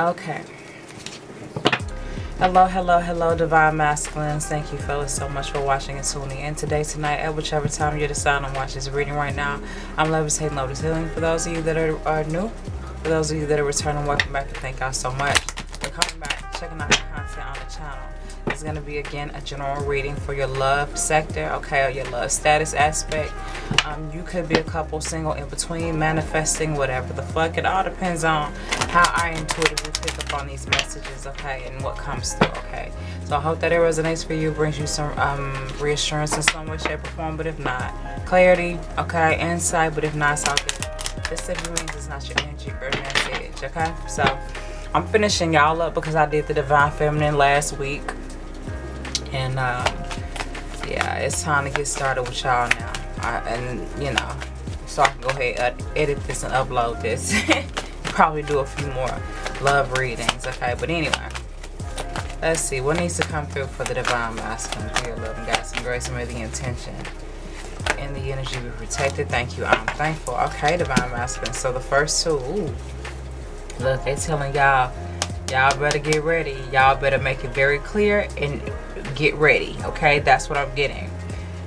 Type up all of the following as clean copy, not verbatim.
Okay. Hello, hello, hello, Divine Masculines. Thank you, fellas, so much for watching and tuning in today, tonight, at whichever time you decide to watch this reading right now. I'm Levitating, Lotus healing. For those of you that are new, for those of you that are returning, welcome back, and thank y'all so much for coming back, checking out the content on the channel. This is going to be, again, a general reading for your love sector, okay, or your love status aspect. You could be a couple, single, in between, manifesting, whatever the fuck. It all depends on how I intuitively pick up on these messages, okay, and what comes through, okay. So I hope that it resonates for you, brings you some reassurance in some way, shape, or form. But if not, clarity, okay, insight. But if not, it's all good. This simply means it's not your energy or message, okay. So I'm finishing y'all up because I did the Divine Feminine last week. And yeah, it's time to get started with y'all now. And you know, so I can go ahead and edit this and upload this. Probably do a few more love readings, okay? But anyway, let's see what needs to come through for the Divine Masculine. For your love and guidance and grace, and may the intention and the energy be protected. Thank you. I'm thankful. Okay, Divine Masculine. So the first two, ooh, look, they're telling y'all better get ready. Y'all better make it very clear and get ready, okay? That's what I'm getting.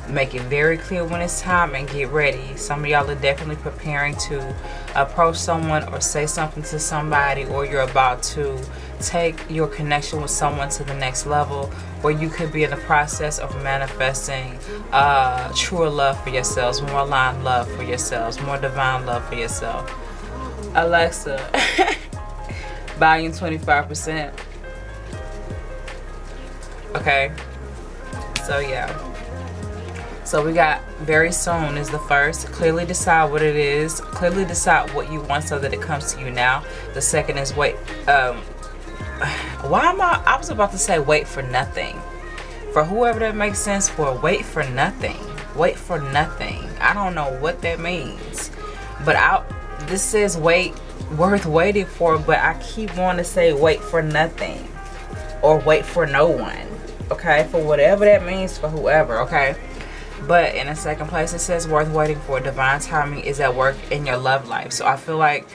Make it very clear when it's time and get ready. Some of y'all are definitely preparing to approach someone or say something to somebody, or you're about to take your connection with someone to the next level, or you could be in the process of manifesting truer love for yourselves, more aligned love for yourselves, more divine love for yourself. Alexa, volume 25%. Okay, so yeah, so we got very soon is the first. Clearly decide what it is, clearly decide what you want so that it comes to you now. The second is wait, I was about to say wait for nothing. For whoever that makes sense for, wait for nothing. Wait for nothing. I don't know what that means, but this says wait, worth waiting for, but I keep wanting to say wait for nothing or wait for no one, okay, for whatever that means for whoever, okay. But in the second place, it says worth waiting for. Divine timing is at work in your love life. So I feel like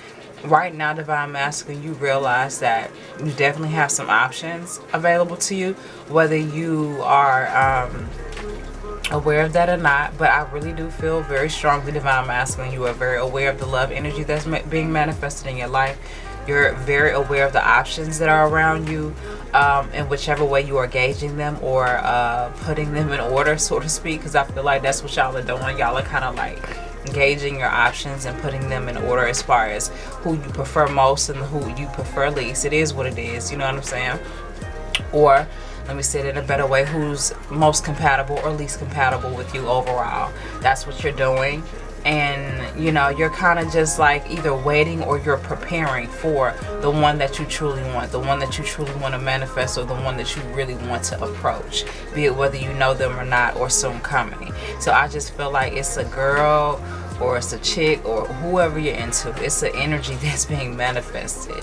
right now, Divine Masculine, you realize that you definitely have some options available to you, whether you are aware of that or not. But I really do feel very strongly, Divine Masculine, you are very aware of the love energy that's being manifested in your life. You're very aware of the options that are around you, in whichever way you are gauging them or putting them in order, so to speak, because I feel like that's what y'all are doing. Y'all are kind of like gauging your options and putting them in order as far as who you prefer most and who you prefer least. It is what it is, you know what I'm saying? Or let me say it in a better way, who's most compatible or least compatible with you overall. That's what you're doing. And you know, you're kind of just like either waiting or you're preparing for the one that you truly want, the one that you truly want to manifest, or the one that you really want to approach, be it whether you know them or not, or soon coming. So I just feel like it's a girl or it's a chick or whoever you're into. It's an energy that's being manifested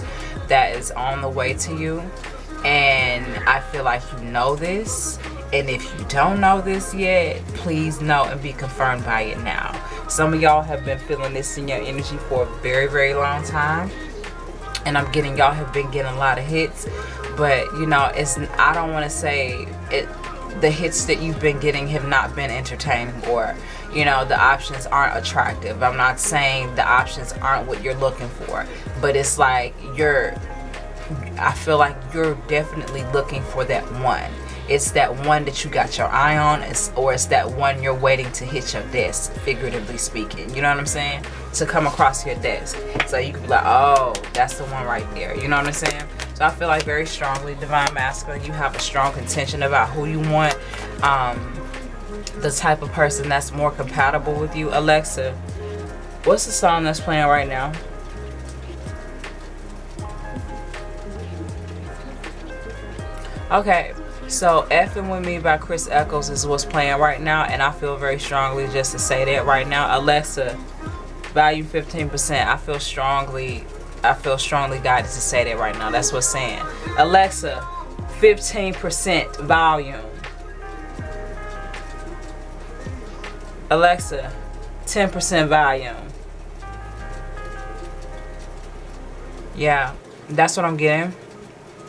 that is on the way to you. And I feel like you know this. And if you don't know this yet, please know and be confirmed by it now. Some of y'all have been feeling this in your energy for a very, very long time. And I'm getting, y'all have been getting a lot of hits. But, you know, I don't want to say the hits that you've been getting have not been entertaining, or, you know, the options aren't attractive. I'm not saying the options aren't what you're looking for. But it's like I feel like you're definitely looking for that one. It's that one that you got your eye on, or it's that one you're waiting to hit your desk, figuratively speaking. You know what I'm saying? To come across your desk. So you can be like, oh, that's the one right there. You know what I'm saying? So I feel like very strongly, Divine Masculine, you have a strong intention about who you want. The type of person that's more compatible with you. Alexa, what's the song that's playing right now? Okay. So Effing With Me by Chris Eccles is what's playing right now, and I feel very strongly just to say that right now. Alexa, volume 15%. I feel strongly guided to say that right now. That's what's saying. Alexa, 15% volume. Alexa, 10% volume. Yeah. That's what I'm getting.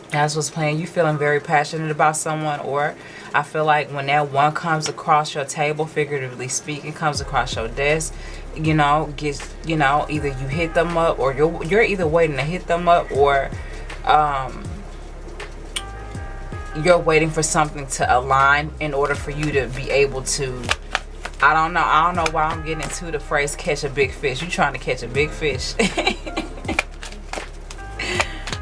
That's what's playing. You feeling very passionate about someone, or I feel like when that one comes across your table, figuratively speaking, comes across your desk, you know, gets, you know, either you hit them up, or you're either waiting to hit them up, or you're waiting for something to align in order for you to be able to, I don't know why I'm getting into the phrase catch a big fish. You trying to catch a big fish.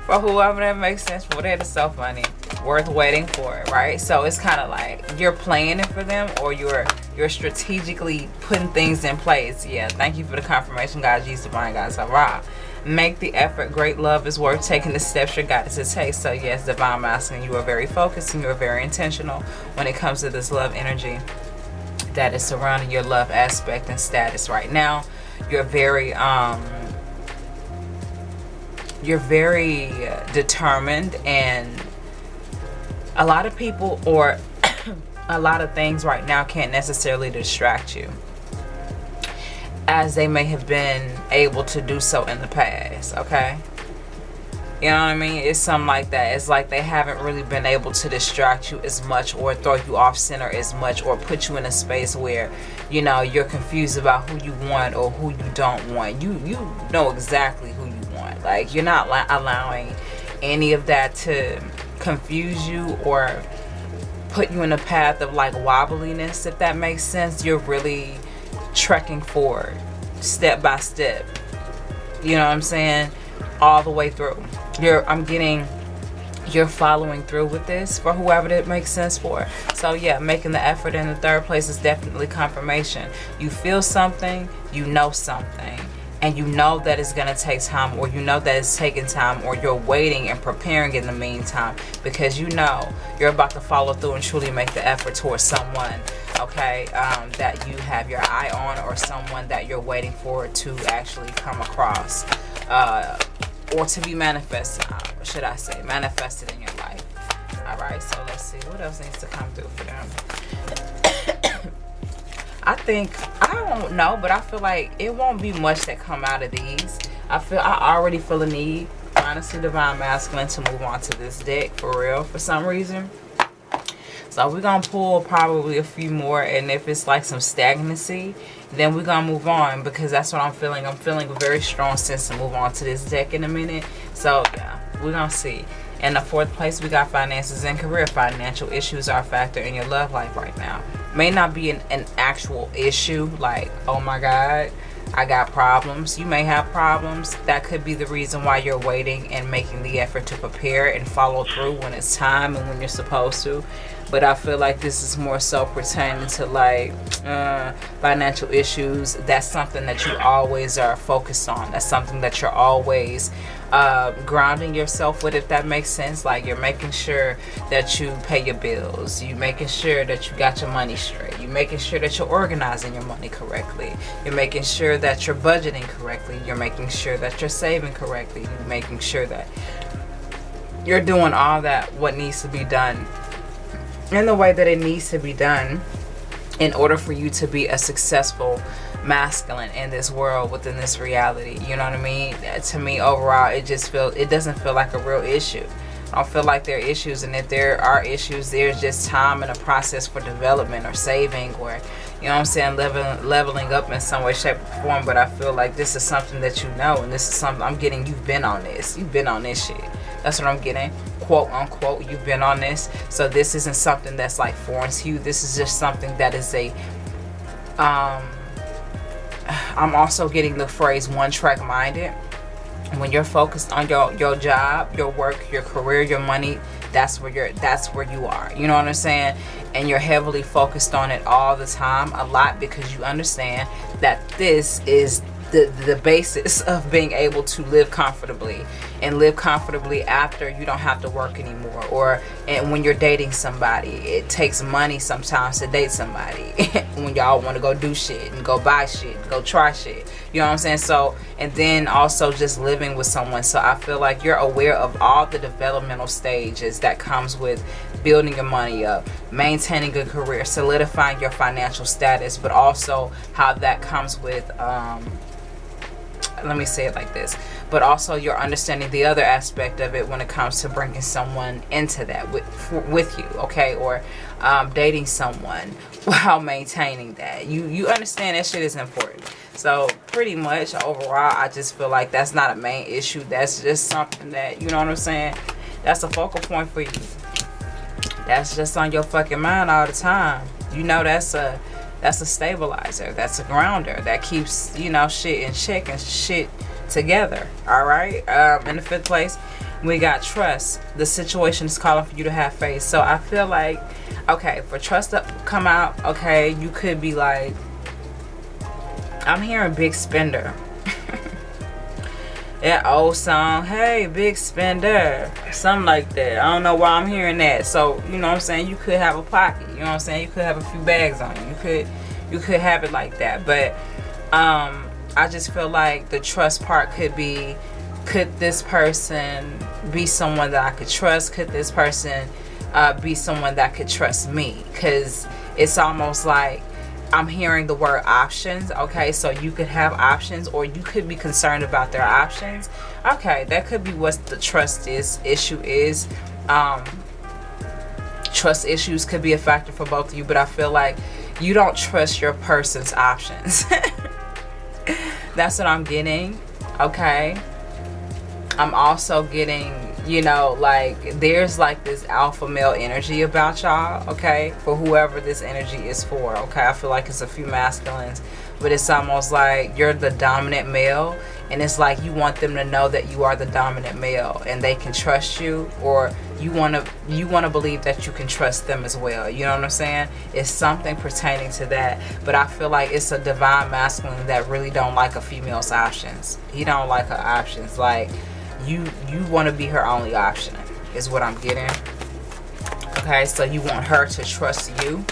For whoever that makes sense for, that is so funny. Worth waiting for, right? So it's kind of like you're playing it for them, or you're strategically putting things in place. Yeah, thank you for the confirmation, God. Jesus, divine God, Sarah. Make the effort. Great love is worth taking the steps you're guided to take. So yes, divine masculine, you are very focused and you are very intentional when it comes to this love energy that is surrounding your love aspect and status right now. You're very determined, and a lot of people or a lot of things right now can't necessarily distract you as they may have been able to do so in the past, okay? You know what I mean? It's something like that. It's like they haven't really been able to distract you as much, or throw you off center as much, or put you in a space where, you know, you're confused about who you want or who you don't want. You know exactly who you want. Like, you're not allowing any of that to confuse you or put you in a path of like wobbliness, if that makes sense. You're really trekking forward step by step, you know what I'm saying, all the way through. I'm getting you're following through with this, for whoever that makes sense for. So yeah, making the effort in the third place is definitely confirmation. You feel something, you know something, and you know that it's going to take time, or you know that it's taking time, or you're waiting and preparing in the meantime, because you know you're about to follow through and truly make the effort towards someone, okay, that you have your eye on, or someone that you're waiting for to actually come across, or to be manifested, should I say, manifested in your life. All right, so let's see what else needs to come through for them. I don't know, but I feel like it won't be much that come out of these. I already feel a need, honestly, divine masculine, to move on to this deck for real, for some reason. So we're gonna pull probably a few more, and if it's like some stagnancy, then we're gonna move on, because that's what I'm feeling. I'm feeling a very strong sense to move on to this deck in a minute. So yeah, we're gonna see. In the fourth place, we got finances and career. Financial issues are a factor in your love life right now. May not be an actual issue, like, oh my God, I got problems. You may have problems. That could be the reason why you're waiting and making the effort to prepare and follow through when it's time and when you're supposed to. But I feel like this is more so pertaining to like financial issues. That's something that you always are focused on. That's something that you're always grounding yourself with, if that makes sense. Like, you're making sure that you pay your bills. You're making sure that you got your money straight. You're making sure that you're organizing your money correctly. You're making sure that you're budgeting correctly. You're making sure that you're saving correctly. You're making sure that you're doing all that, what needs to be done, in the way that it needs to be done, in order for you to be a successful masculine in this world, within this reality. You know what I mean? To me, overall, it doesn't feel like a real issue. I don't feel like there are issues, and if there are issues, there's just time and a process for development or saving, or, you know what I'm saying, leveling up in some way, shape, or form. But I feel like this is something that you know, and this is something I'm getting. You've been on this. You've been on this shit. That's what I'm getting. Quote unquote, you've been on this. So this isn't something that's like foreign to you. This is just something that is a I'm also getting the phrase one track minded. When you're focused on your job, your work, your career, your money, that's where you are. You know what I'm saying? And you're heavily focused on it all the time, a lot, because you understand that this is the basis of being able to live comfortably, and live comfortably after you don't have to work anymore. And when you're dating somebody, it takes money sometimes to date somebody. When y'all want to go do shit and go buy shit, go try shit, you know what I'm saying? So, and then also just living with someone. So I feel like you're aware of all the developmental stages that comes with building your money up, maintaining a career, solidifying your financial status, but also how that comes with let me say it like this, but also you're understanding the other aspect of it when it comes to bringing someone into that with you, okay, or dating someone while maintaining that. You understand that shit is important. So pretty much overall, I just feel like that's not a main issue. That's just something that, you know what I'm saying, that's a focal point for you. That's just on your fucking mind all the time. You know, that's a stabilizer. That's a grounder that keeps, you know, shit in check and shit together. All right. In the 5th place, we got trust. The situation is calling for you to have faith. So I feel like, okay, for trust to come out, okay, you could be like, I'm hearing big spender. That old song, hey, big spender, something like that. I don't know why I'm hearing that. So, you know what I'm saying, you could have a pocket, you know what I'm saying, you could have a few bags on you, you could have it like that. But I just feel like the trust part could be, could this person be someone that I could trust? Could this person be someone that could trust me? Because it's almost like I'm hearing the word options. Okay, so you could have options, or you could be concerned about their options. Okay, that could be what the trust issue is. Trust issues could be a factor for both of you, but I feel like you don't trust your person's options. That's what I'm getting. Okay, I'm also getting, you know, like there's like this alpha male energy about y'all, okay, for whoever this energy is for. Okay, I feel like it's a few masculines, but it's almost like you're the dominant male, and it's like you want them to know that you are the dominant male and they can trust you, or you want to believe that you can trust them as well. You know what I'm saying? It's something pertaining to that. But I feel like it's a divine masculine that really don't like a female's options. He don't like her options. Like you want to be her only option is what I'm getting. Okay, so you want her to trust you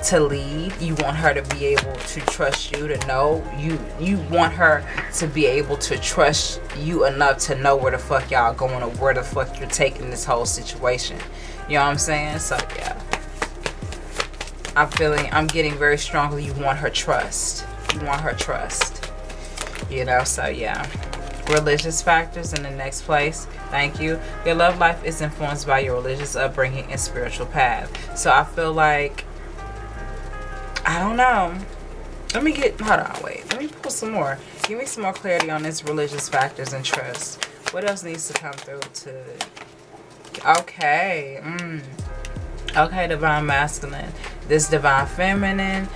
to lead. You want her to be able to trust you, to know you want her to be able to trust you enough to know where the fuck y'all going, or where the fuck you're taking this whole situation. You know what I'm saying? So yeah, I'm getting very strongly you want her trust. You want her trust, you know. So yeah, religious factors in the next place. Thank you. Your love life is influenced by your religious upbringing and spiritual path. So I feel like, I don't know. Let me pull some more. Give me some more clarity on this religious factors and trust. What else needs to come through to... Okay. Okay, divine masculine. This divine feminine,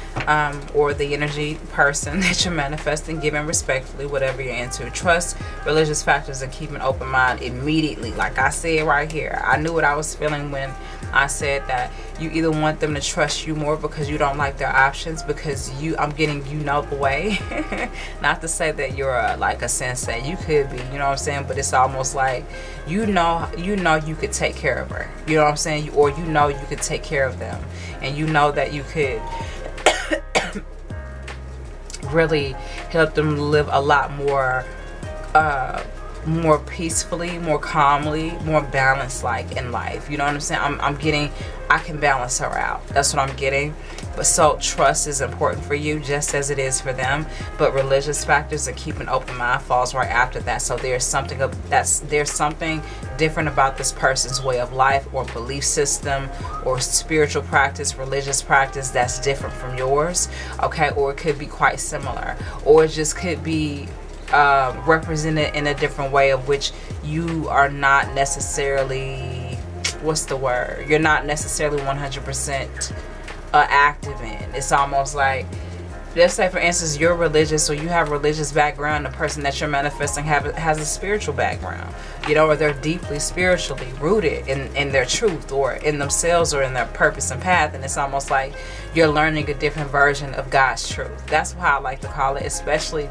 or the energy person that you're manifesting, giving respectfully whatever you're into. Trust, religious factors, and keep an open mind immediately. Like I said right here, I knew what I was feeling when I said that. You either want them to trust you more because you don't like their options, because I'm getting, you know, the way. Not to say that you're like a sensei, you could be, you know what I'm saying, but it's almost like you know you could take care of her, you know what I'm saying, or you know you could take care of them, and you know that you could really help them live a lot more more peacefully, more calmly, more balanced, like in life. You know what I'm saying? I'm getting, I can balance her out. That's what I'm getting. But so trust is important for you, just as it is for them. But religious factors and keep an open mind falls right after that. So there's something different about this person's way of life, or belief system, or spiritual practice, religious practice that's different from yours. Okay, or it could be quite similar, or it just could be represented in a different way, of which you are not necessarily, you're not necessarily 100% active in. It's almost like, let's say for instance you're religious, or you have a religious background, the person that you're manifesting has a spiritual background, you know, or they're deeply spiritually rooted in their truth, or in themselves, or in their purpose and path, and it's almost like you're learning a different version of God's truth. That's how I like to call it, especially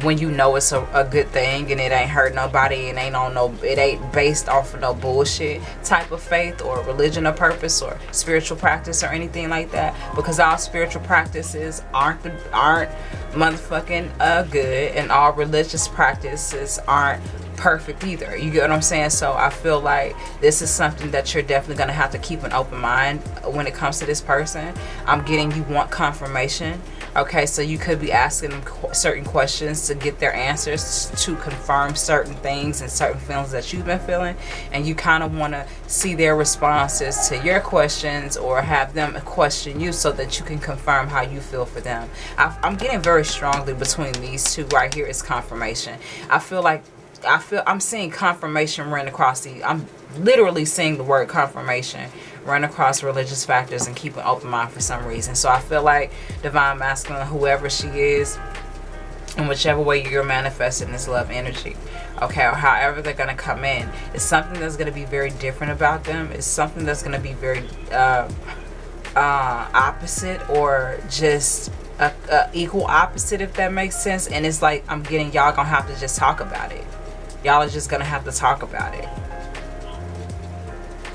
when you know it's a good thing and it ain't hurt nobody, and it ain't based off of no bullshit type of faith or religion or purpose or spiritual practice or anything like that. Because all spiritual practices aren't motherfucking good, and all religious practices aren't perfect either. You get what I'm saying? So I feel like this is something that you're definitely going to have to keep an open mind when it comes to this person. I'm getting, you want confirmation. Okay, so you could be asking them certain questions to get their answers, to confirm certain things and certain feelings that you've been feeling, and you kind of want to see their responses to your questions, or have them question you so that you can confirm how you feel for them. I'm getting very strongly between these two right here is confirmation. I'm seeing confirmation run across I'm literally seeing the word confirmation run across religious factors and keep an open mind for some reason. So I feel like divine masculine, whoever she is, in whichever way you're manifesting this love energy, okay, or however they're going to come in, it's something that's going to be very different about them. It's something that's going to be very opposite, or just equal opposite, if that makes sense. And it's like, I'm getting y'all gonna have to just talk about it. Y'all are just gonna have to talk about it.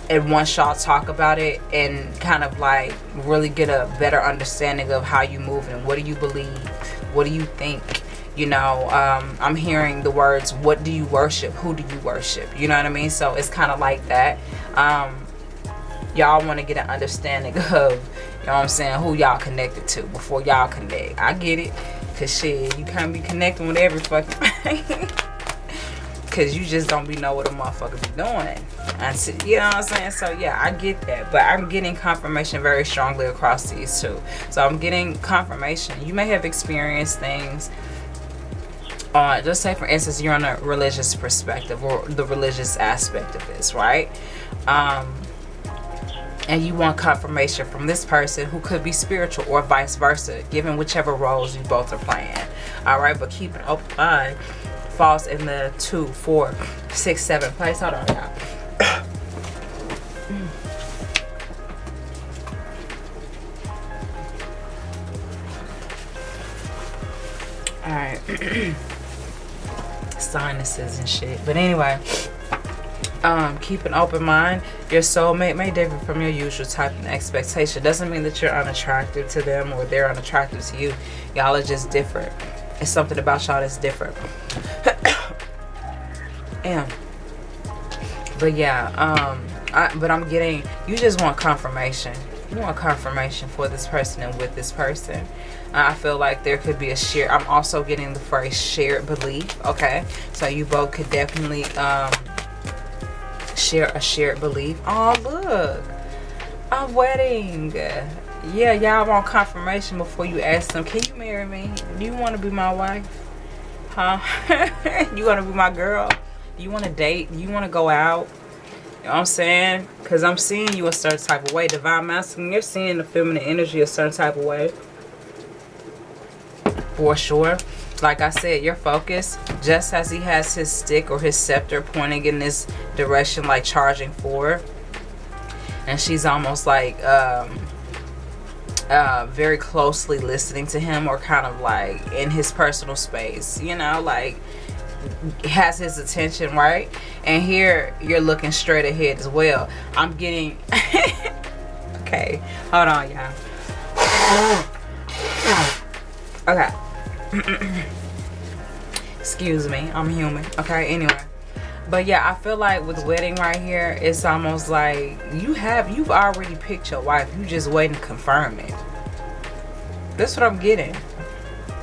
And once y'all talk about it and kind of like really get a better understanding of how you move and what do you believe, what do you think, you know, I'm hearing the words, what do you worship, who do you worship, you know what I mean? So it's kind of like that. Y'all want to get an understanding of, you know what I'm saying, who y'all connected to before y'all connect. I get it, cause shit, you can't be connecting with every fucking thing. Cause you just don't be know what a motherfucker be doing. You know what I'm saying? So yeah, I get that. But I'm getting confirmation very strongly across these two. So I'm getting confirmation. You may have experienced things. Just say for instance, you're on a religious perspective or the religious aspect of this, right? And you want confirmation from this person who could be spiritual or vice versa, given whichever roles you both are playing. All right, but keep an open mind. Falls in the 2, 4, 6, 7 place. Hold on, y'all. Alright. Sinuses and shit. But anyway, keep an open mind. Your soulmate may differ from your usual type and expectation. Doesn't mean that you're unattractive to them or they're unattractive to you. Y'all are just different. It's something about y'all that's different. But yeah, but I'm getting, you just want confirmation. You want confirmation for this person and with this person. I feel like there could be a share. I'm also getting the phrase shared belief. Okay, so you both could definitely share a shared belief. Oh look, a wedding. Yeah, y'all want confirmation before you ask them, can you marry me? Do you want to be my wife? Huh? You want to be my girl? Do you want to date? Do you want to go out? You know what I'm saying? Because I'm seeing you a certain type of way. Divine masculine, you're seeing the feminine energy a certain type of way. For sure. Like I said, your focus, just as he has his stick or his scepter pointing in this direction, like charging forward. And she's almost like very closely listening to him, or kind of like in his personal space, you know, like has his attention, right? And here you're looking straight ahead as well. I'm getting okay, hold on y'all. Okay. Excuse me, I'm human. Okay, anyway. But yeah, I feel like with wedding right here, it's almost like you've already picked your wife. You just waiting to confirm it. That's what I'm getting.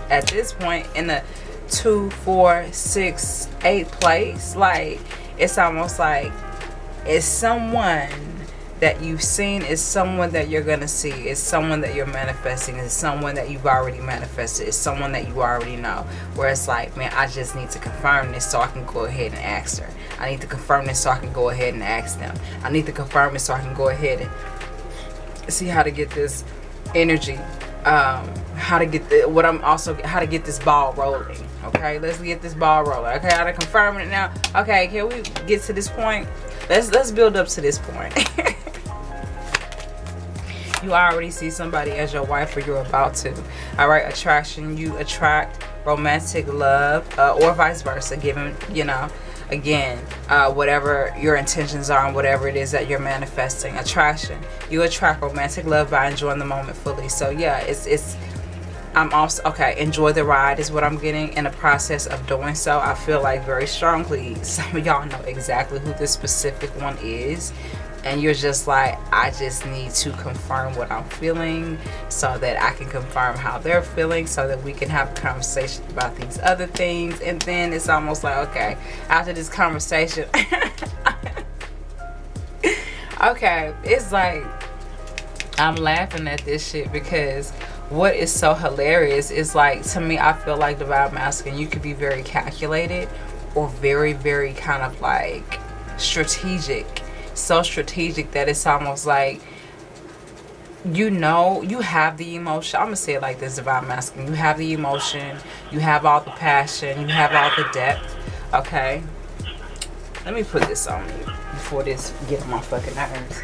At this point in the 2, 4, 6, 8 place, like it's almost like it's someone that you've seen, is someone that you're gonna see, it's someone that you're manifesting, it's someone that you've already manifested, it's someone that you already know, where it's like, man, I just need to confirm this so I can go ahead and ask her. I need to confirm this so I can go ahead and ask them. I need to confirm it so I can go ahead and see how to get this energy, how to get this ball rolling. Okay, let's get this ball rolling. Okay, I done confirming it now. Okay, can we get to this point? Let's build up to this point. You already see somebody as your wife, or you're about to. All right, attraction. You attract romantic love, or vice versa, given, you know, again, whatever your intentions are and whatever it is that you're manifesting. Attraction. You attract romantic love by enjoying the moment fully. So yeah, it's I'm also, okay, enjoy the ride is what I'm getting. In the process of doing so, I feel like very strongly some of y'all know exactly who this specific one is, and you're just like, I just need to confirm what I'm feeling so that I can confirm how they're feeling, so that we can have a conversation about these other things. And then it's almost like, okay, after this conversation okay, it's like I'm laughing at this shit because what is so hilarious is, like, to me, I feel like divine masculine, you could be very calculated or very, very kind of like strategic. So strategic that it's almost like, you know, you have the emotion. I'm gonna say it like this, divine masculine. You have the emotion, you have all the passion, you have all the depth. Okay, let me put this on you before this get on my fucking nerves.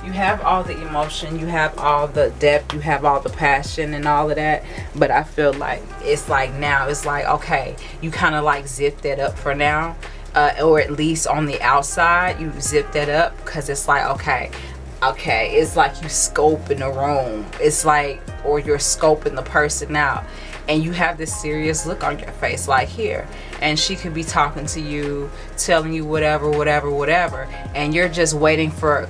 You have all the emotion, you have all the depth, you have all the passion and all of that. But I feel like it's like now, it's like, okay, you kind of like zip that up for now. Or at least on the outside, you zip that up because it's like, okay, it's like you scoping the room. It's like, or you're scoping the person out. And you have this serious look on your face, like here. And she could be talking to you, telling you whatever. And you're just waiting for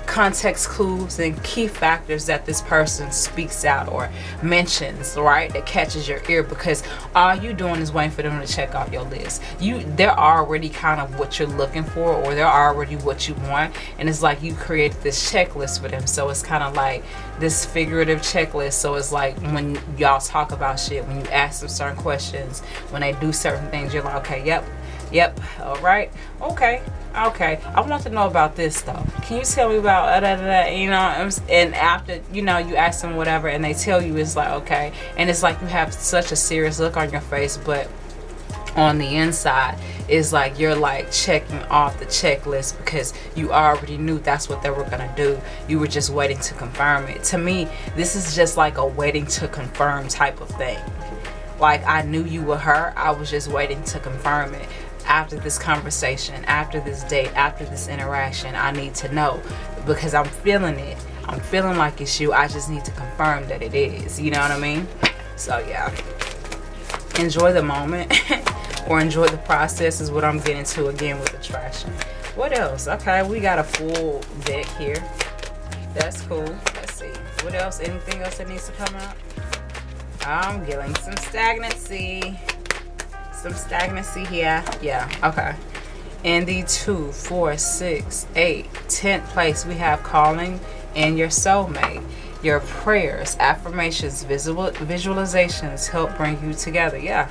context clues and key factors that this person speaks out or mentions, right, that catches your ear, because all you doing is waiting for them to check off your list. They're already kind of what you're looking for, or they're already what you want, and it's like you created this checklist for them. So it's kind of like this figurative checklist. So it's like when y'all talk about shit, when you ask them certain questions, when they do certain things, you're like, okay, yep, all right, okay, I want to know about this though. Can you tell me about you know? And after, you know, you ask them whatever and they tell you, it's like, okay. And it's like you have such a serious look on your face, but on the inside it's like you're like checking off the checklist because you already knew that's what they were gonna do. You were just waiting to confirm it. To me, this is just like a waiting to confirm type of thing. Like, I knew you were her, I was just waiting to confirm it. After this conversation, after this date, after this interaction, I need to know because I'm feeling it. I'm feeling like it's you. I just need to confirm that it is. You know what I mean? So yeah, enjoy the moment or enjoy the process is what I'm getting to again with attraction. What else? Okay, we got a full deck here. That's cool. Let's see. What else? Anything else that needs to come out? I'm getting some stagnancy. Some stagnancy here. Yeah, okay. In the 2, 4, 6, 8, 10th place, we have calling and your soulmate. Your prayers, affirmations, visualizations help bring you together. Yeah.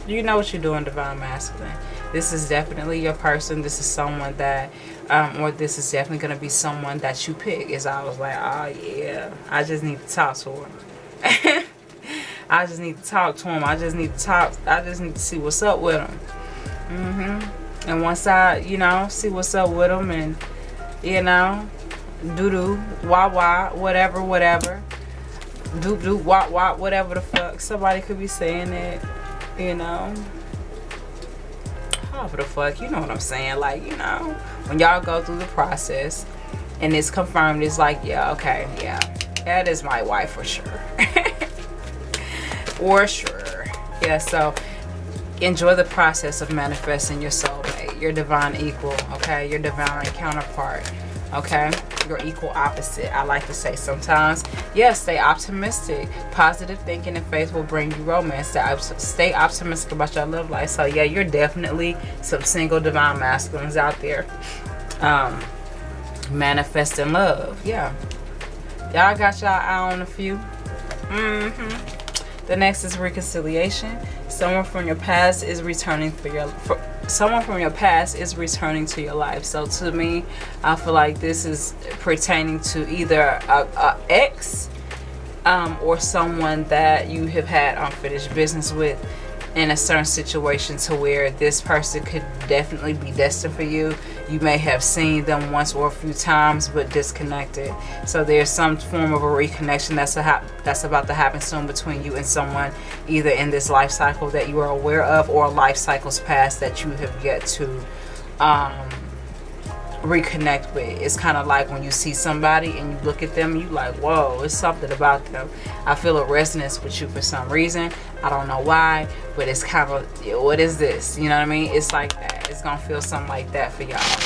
You know what you're doing, divine masculine. This is definitely your person. This is someone that, or this is definitely going to be someone that you pick. Is I was like, oh yeah, I just need to talk to her. I just need to talk to him. I just need to see what's up with him. And once I, you know, see what's up with him and, you know, doo-doo, wah-wah, whatever. Doo-doo, wah-wah, whatever the fuck. Somebody could be saying it, you know. However the fuck, you know what I'm saying. Like, you know, when y'all go through the process and it's confirmed, it's like, yeah, okay, yeah, that is my wife for sure. For sure. Yeah, so enjoy the process of manifesting your soulmate, your divine equal, okay? Your divine counterpart, okay? Your equal opposite, I like to say sometimes. Yes, stay optimistic. Positive thinking and faith will bring you romance. Stay optimistic about your love life. So yeah, you're definitely some single divine masculines out there. Manifesting love. Yeah. Y'all got y'all eye on a few. The next is reconciliation. Someone from your past is returning someone from your past is returning to your life. So to me, I feel like this is pertaining to either a ex or someone that you have had unfinished business with in a certain situation, to where this person could definitely be destined for you. You may have seen them once or a few times but disconnected. So there's some form of a reconnection that's about to happen soon between you and someone, either in this life cycle that you are aware of or life cycles past that you have yet to reconnect with. It's kind of like when you see somebody and you look at them, you like, whoa, it's something about them. I feel a resonance with you for some reason. I don't know why, but it's kind of, what is this? You know what I mean? It's like that. It's gonna feel something like that for y'all.